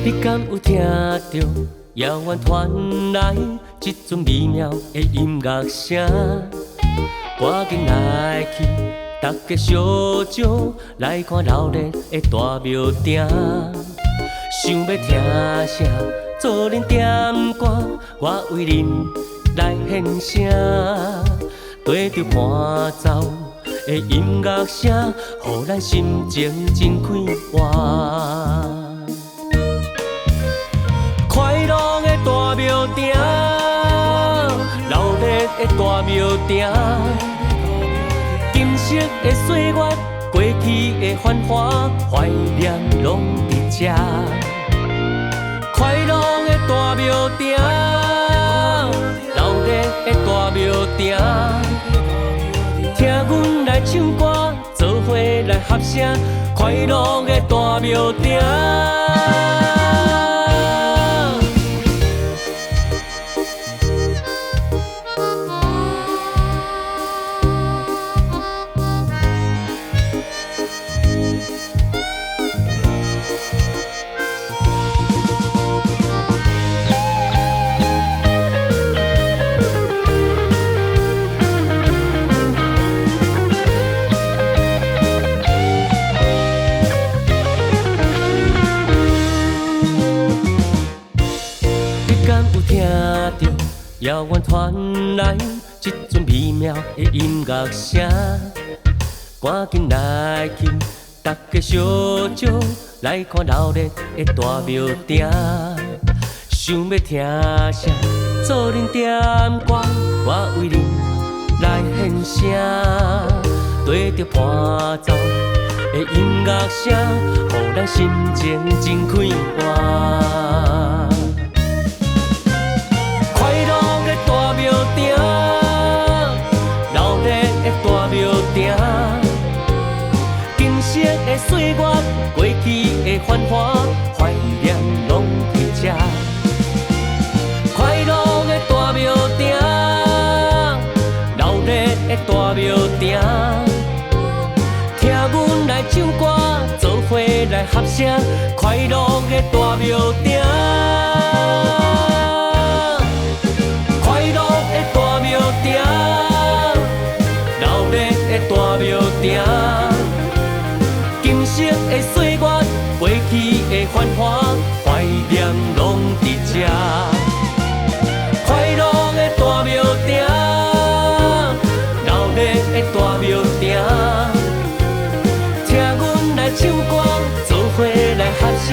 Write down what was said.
你敢有听到遥远传来一阵美妙的音乐声？赶紧来去，大家烧酒来看热烈的大庙埕。想要听啥，做恁点歌，我为恁来献声。对着伴奏的音乐声，予咱心情真快活。快乐的大庙埕，热烈的大庙埕，今昔的岁月，过去的繁华，怀念拢伫这。快乐的大庙埕，热烈的大庙埕，听阮来唱歌，做伙来合声。快乐的大庙埕。遥远传来一阵美妙的音乐声，赶紧来去，大家烧酒来看热烈的大庙埕。想要听啥，做恁点歌，我为恁来献声。对着伴奏的音乐声，予咱心情真快活。大庙埕，热烈的大庙埕，今昔的岁月，过去的繁华，怀念拢伫这。快乐的大庙埕，热烈的大庙埕，听阮来唱歌，做伙来合声。快乐的大庙埕。大庙埕，今昔的岁月，过去的繁华，怀念拢伫这。快乐的大庙埕，热烈的大庙埕，听阮来唱歌，做伙来合声。